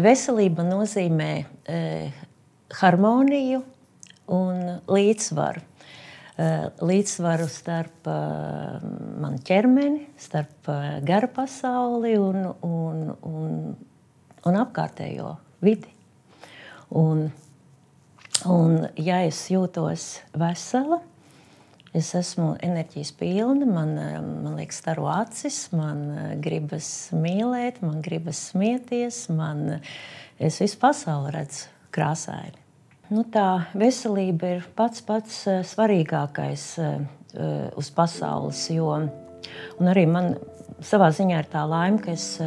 Veselība nozīmē harmoniju un līdzsvaru. Līdzsvaru starp manu ķermeni, starp garu pasauli un apkārtējo vidi. Un ja es jūtos vesela, es esmu enerģijas pilna, man liekas staro acis, man gribas mīlēt, man gribas smieties, es visu pasauli redzu krāsaini. Tā veselība ir pats svarīgākais uz pasaules, un arī man savā ziņā ir tā laime, ka es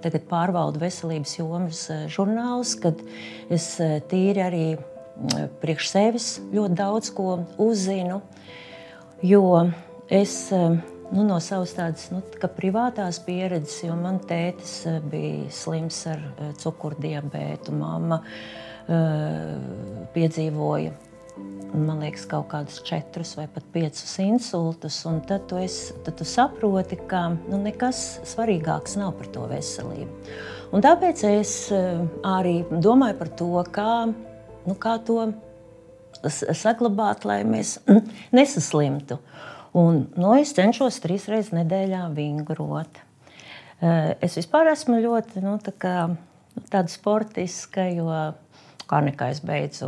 tagad pārvaldu veselības jomas žurnālus, kad es tīri arī priekš sevis ļoti daudz ko uzzinu, jo es no savas tādas privātās pieredzes, jo man tētis bija slims ar cukurdiabētu, mamma piedzīvoja, man liekas, kaut kādus 4 vai pat 5 insultus, un tad tu saproti, ka nekas svarīgāks nav par to veselību. Un tāpēc es arī domāju par to, kā to saglabāt, lai mēs nesaslimtu. Un, es cenšos 3 reizes nedēļā vingrot. Es vispār esmu ļoti tāda sportiska, jo Karnikā es beidzu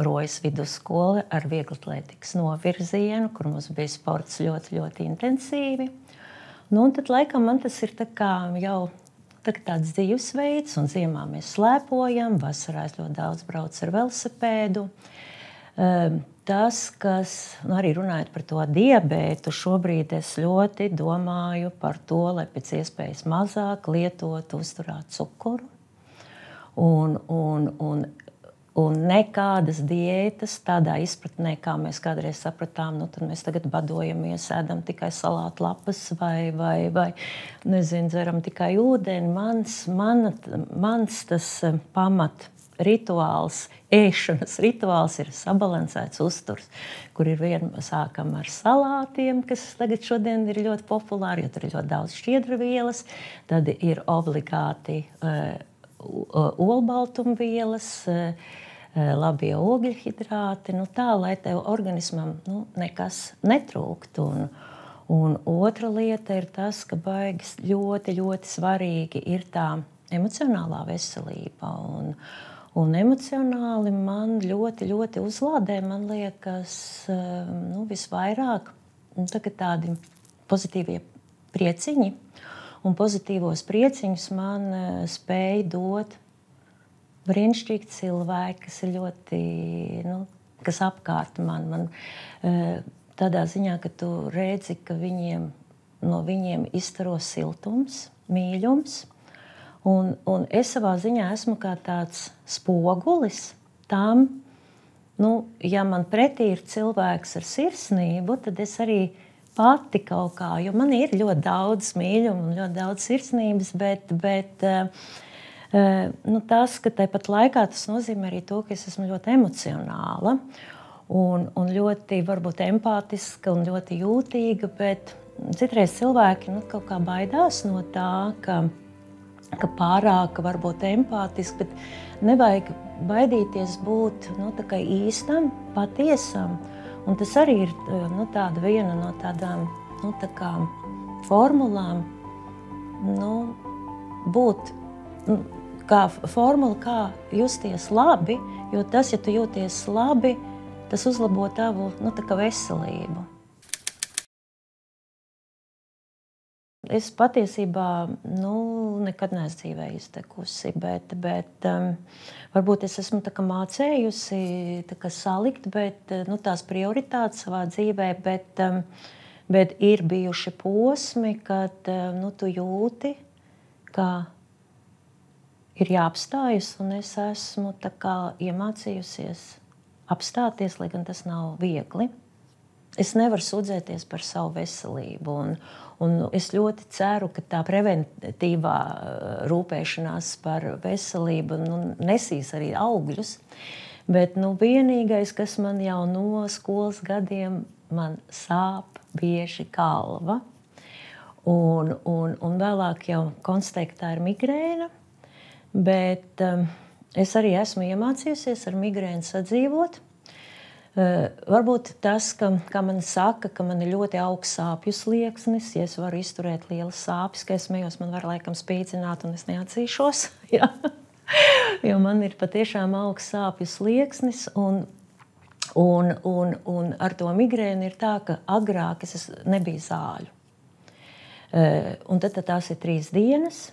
Rojas vidusskolu ar vieglatlētikas novirzienu, kur mums bija sports ļoti, ļoti intensīvi. Un tad laikam man tas ir jau tāds dzīvesveids, un ziemā mēs slēpojam, vasarā es ļoti daudz braucu ar velosipēdu. Tas, kas, arī runājot par to diabētu, šobrīd es ļoti domāju par to, lai pēc iespējas mazāk lietotu uzturāt cukuru. Un nekādas diētas tādā izpratnē, kā mēs kādreiz sapratām, tad mēs tagad badojamies, ēdam tikai salātu lapas vai dzeram tikai ūdeni. Mans tas pamat rituāls, ēšanas rituāls ir sabalansēts uzturs, kur sākam ar salātiem, kas tagad šodien ir ļoti populāri, jo tur ir ļoti daudz šķiedravielas, tad ir obligāti olbaltumvielas, labie ogļhidrāti, tā, lai tev organismam nekas netrūkt. Un otra lieta ir tas, ka baigas ļoti, ļoti svarīgi ir tā emocionālā veselība. Un emocionāli man ļoti, ļoti uzlādē, man liekas, visvairāk tādi pozitīvie prieciņi. Un pozitīvos prieciņus man spēj dot brīnišķīgi cilvēki, kas ir ļoti, kas apkārt man. Tādā ziņā, ka tu redzi, ka no viņiem izstaro siltums, mīļums. Un es savā ziņā esmu kā tāds spogulis tam, ja man pretī ir cilvēks ar sirsnību, tad es arī pati kaut kā, jo man ir ļoti daudz mīļumu un ļoti daudz sirsnības, bet tas, ka tāpat laikā tas nozīmē arī to, ka es esmu ļoti emocionāla un ļoti varbūt empātiska un ļoti jūtīga, bet citreiz cilvēki kaut kā baidās no tā, ka pārāk varbūt empātiski, bet nevajag baidīties būt tā kā īstam, patiesam. Un tas arī ir tāda viena no tādām formulām, būt kā formula, kā justies labi, jo tas, ja tu jūties labi, tas uzlabo tavu veselību. Es patiesībā nekad neesmu dzīvē iztekusi, bet varbūt es esmu mācējusi salikt, bet tās prioritātes savā dzīvē, bet ir bijuši posmi, kad tu jūti, ka ir jāapstājas, un es esmu iemācījusies apstāties, lai gan tas nav viegli. Es nevaru sūdzēties par savu veselību, un es ļoti ceru, ka tā preventīvā rūpēšanās par veselību nesīs arī augļus. Bet vienīgais, kas man jau no skolas gadiem, man sāp bieži galva. Un vēlāk jau konstatēju, ka tā ir migrēna, bet es arī esmu iemācījusies ar migrēnu sadzīvot. Varbūt tas, ka man saka, ka man ir ļoti augsts sāpju slieksnis, ja es varu izturēt lielas sāpes, ka es smējos, man var laikam spīdzināt un es neatzīšos, ja? Jo man ir patiešām augsts sāpju slieksnis un ar to migrēnu ir tā, ka agrāk es nebija zāļu. Un tad tās ir 3 dienas.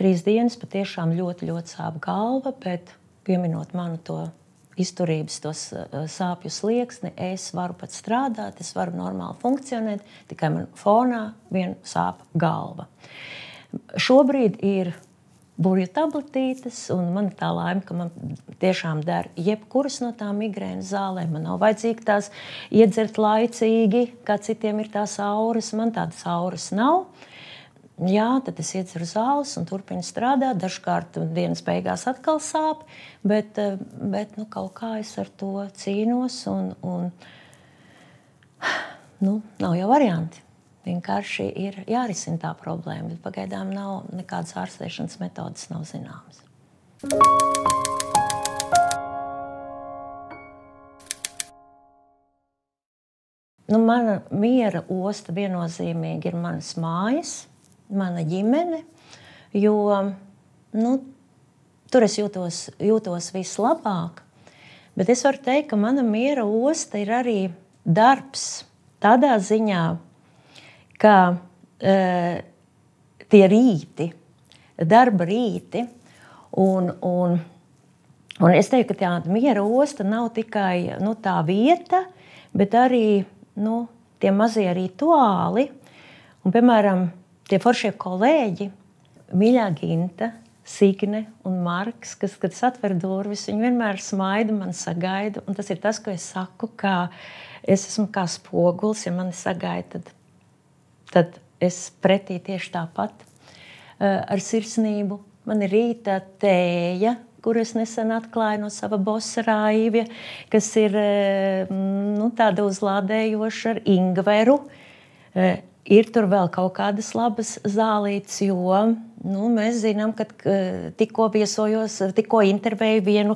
3 dienas patiešām ļoti, ļoti sāp galva, bet pieminot manu to izturības, tos sāpju slieksni, es varu pat strādāt, es varu normāli funkcionēt, tikai man fonā vien sāp galva. Šobrīd ir burju tabletītes, un man ir tā laime, ka man tiešām der jebkuras no tām migrēnas zālēm. Man nav vajadzīgi tās iedzert laicīgi, kā citiem ir tās auras. Man tādas auras nav. Jā, tad es iedzeru zāles un turpinu strādāt. Dažkārt dienas beigās atkal sāp, bet kaut kā es ar to cīnos un nav jau varianti. Vienkārši ir jārisina tā problēma, bet pagaidām nav nekādas ārstēšanas metodas nav zināmas. Mana miera osta viennozīmīgi ir manas mājas, mana ģimene, jo tur es jūtos vislabāk. Bet es varu teikt, ka mana miera osta ir arī darbs tādā ziņā, ka tie rīti, darba rīti, un es teiktu, ka tā miera osta nav tikai tā vieta, bet arī tie mazie rituāli. Un, piemēram, tie foršie kolēģi, mīļā Ginta, Signe un Marks, kas, kad es atveru durvis, viņi vienmēr smaida, man sagaida. Un tas ir tas, ko es saku, ka es esmu kā spogulis, ja mani sagaida, tad es pretī tieši tāpat ar sirsnību. Man ir rīta tēja, kur es nesen atklāju no sava bosa Raivja, kas ir tāda uzlādējoša ar ingveru. Ir tur vēl kaut kādas labas zālītes, jo mēs zinām, ka tikko intervēju vienu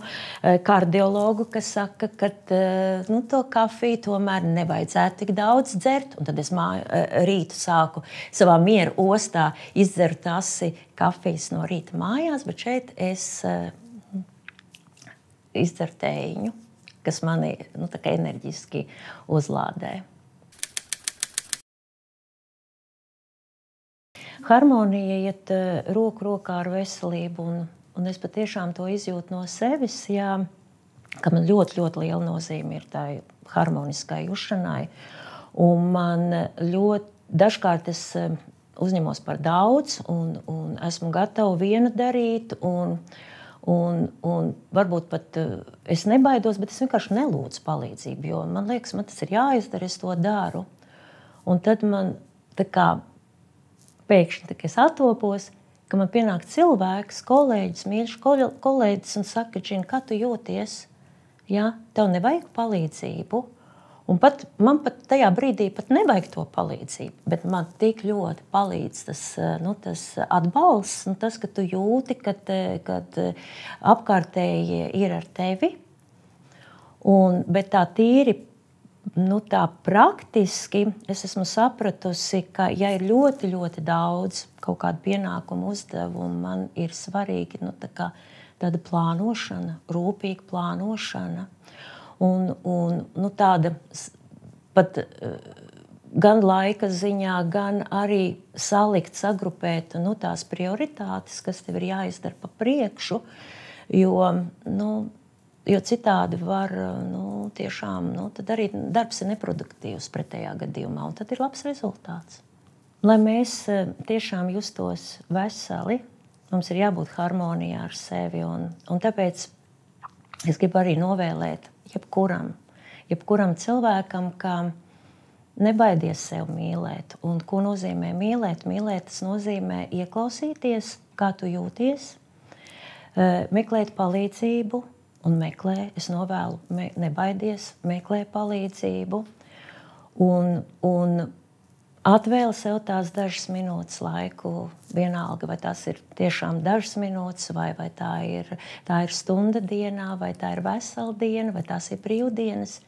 kardiologu, kas saka, ka to kafiju tomēr nevajadzētu tik daudz dzert. Un tad es rītu sāku savā miera ostā izdzeru tasi kafijas no rīta mājās, bet šeit es izdzeru tējiņu, kas mani tā kā enerģiski uzlādē. Harmonija iet roku rokā ar veselību, un es patiešām to izjūtu no sevis, ka man ļoti, ļoti liela nozīme ir tai harmoniskai jušanai. Un man dažkārt es uzņemos par daudz, un esmu gatava viena darīt, un varbūt pat es nebaidos, bet es vienkārši nelūdzu palīdzību, jo man liekas, man tas ir jāizdara, es to daru. Un tad man tā kā pēkšņi es attopos, ka man pienāk cilvēks, kolēģis, mīļš kolēģis un saka, Džina, kā tu jūties? Ja? Tev nevajag palīdzību. Un man pat tajā brīdī pat nevajag to palīdzību, bet man tik ļoti palīdz tas atbalsts, tas, ka tu jūti, kad apkārtējie ir ar tevi. Bet tā tīri tā praktiski es esmu sapratusi, ka ja ir ļoti, ļoti daudz kaut kādu pienākumu uzdevumu, man ir svarīgi tāda plānošana, rūpīga plānošana un tāda pat gan laika ziņā, gan arī salikt, sagrupēt tās prioritātes, kas tev ir jāizdara pa priekšu, jo citādi var, tiešām, tad arī darbs ir neproduktīvs pretējā gadījumā, un tad ir labs rezultāts. Lai mēs tiešām justos veseli, mums ir jābūt harmonijā ar sevi, un tāpēc es gribu arī novēlēt jebkuram cilvēkam, ka nebaidies sev mīlēt. Un ko nozīmē mīlēt? Mīlēt, tas nozīmē ieklausīties, kā tu jūties, meklēt palīdzību, un meklē, es novēlu, nebaidies, meklē palīdzību un atvēli sev tās dažas minūtes laiku, vienalga, vai tās ir tiešām dažas minūtes, vai tā ir stunda dienā, vai tā ir vesela diena, vai tās ir brīvdienas.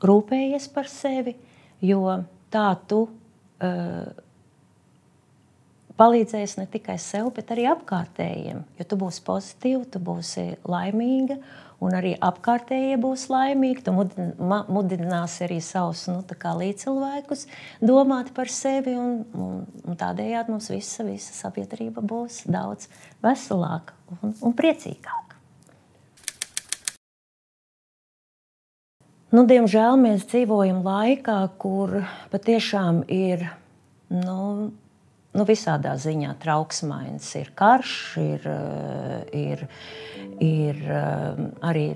Rūpējies par sevi, jo tā tu palīdzēs ne tikai sev, bet arī apkārtējiem. Jo tu būsi pozitīva, tu būsi laimīga, un arī apkārtējie būs laimīgi. Tu mudināsi arī savus līdzcilvēkus domāt par sevi, un tādējādi mums visa sabiedrība būs daudz veselāka un priecīgāka. Diemžēl mēs dzīvojam laikā, kur patiešām ir visādā ziņā trauksmains. Ir karš, ir arī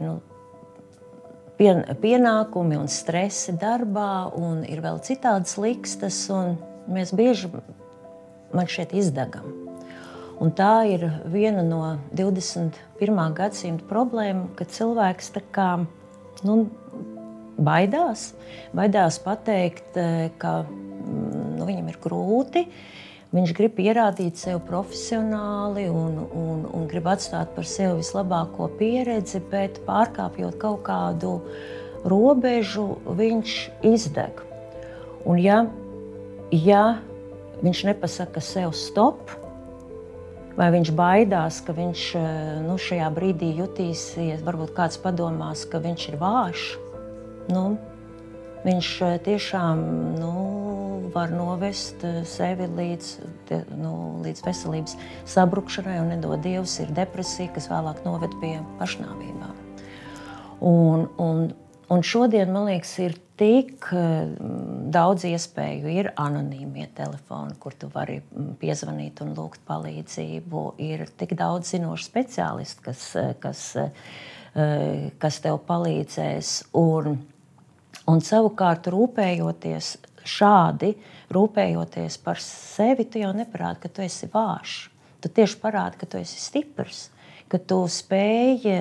pienākumi un stresi darbā, un ir vēl citādas likstas, un mēs bieži, man šķiet, izdegam. Un tā ir viena no 21. gadsimta problēma, ka cilvēks tā kā, baidās pateikt, ka viņam ir grūti. Viņš grib pierādīt sev profesionāli un grib atstāt par sevi vislabāko pieredzi, bet pārkāpjot kaut kādu robežu, viņš izdeg. Un ja viņš nepasaka sev stop, vai viņš baidās, ka viņš šajā brīdī jutīsies, varbūt kāds padomās, ka viņš ir vājš, viņš tiešām var novest sevi līdz veselības sabrukšanai, un nedod Dievs ir depresija, kas vēlāk noved pie pašnāvībām. Un šodien, man liekas, ir tik daudz iespēju. Ir anonīmie telefoni, kur tu vari piezvanīt un lūgt palīdzību. Ir tik daudz zinošu speciālistu, kas tev palīdzēs. Un savukārt rūpējoties par sevi, tu jau neparādi, ka tu esi vājš. Tu tieši parādi, ka tu esi stiprs, ka tu spēji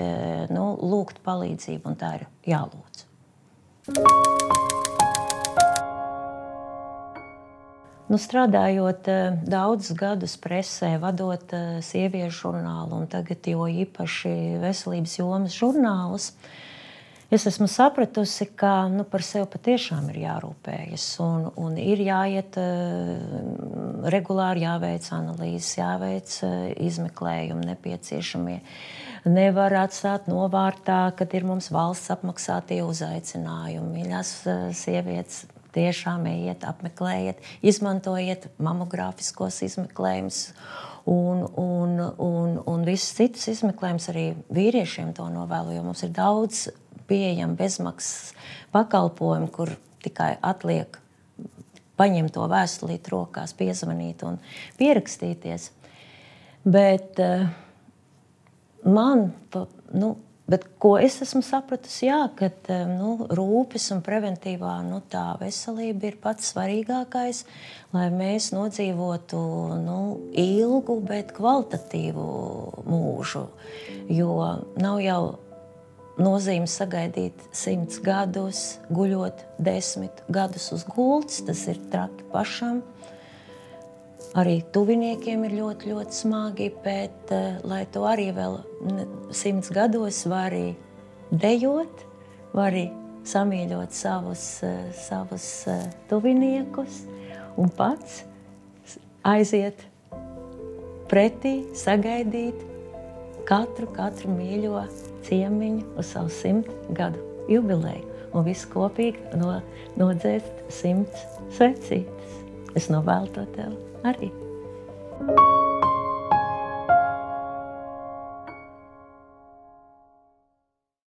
lūgt palīdzību, un tā ir jālūdz. Strādājot daudzus gadus presē, vadot sieviešu žurnālu, un tagad jo īpaši veselības jomas žurnālus, es esmu sapratusi, ka par sevi patiešām ir jārūpējas, un ir jāiet regulāri, jāveic analīzes, jāveic izmeklējumi nepieciešamie. Nevar atstāt novārtā, kad ir mums valsts apmaksātie uzaicinājumi. Mīļās sievietes, tiešām ejiet, apmeklējiet, izmantojiet mamogrāfiskos izmeklējumus un visus citus izmeklējumus arī vīriešiem to novēlu, jo mums ir daudz pieejami bezmaksas pakalpojumi, kur tikai atliek paņemt to vēstulīti rokās, piezvanīt un pierakstīties. Bet bet ko es esmu sapratusi, ka rūpes un preventīvā tā veselība ir pats svarīgākais, lai mēs nodzīvotu ilgu, bet kvalitatīvu mūžu. Jo nav jau nozīme sagaidīt 100 gadus, guļot 10 gadus uz gultas. Tas ir traki pašam. Arī tuviniekiem ir ļoti, ļoti smagi, bet lai tu arī vēl 100 gados vari dejot, vari samīļot savus tuviniekus un pats aiziet pretī, sagaidīt katru mīļo ciemiņu uz savu 100 gadu jubileju un visi kopīgi nodzēst 100 svecītes. Es novēlu to tev arī.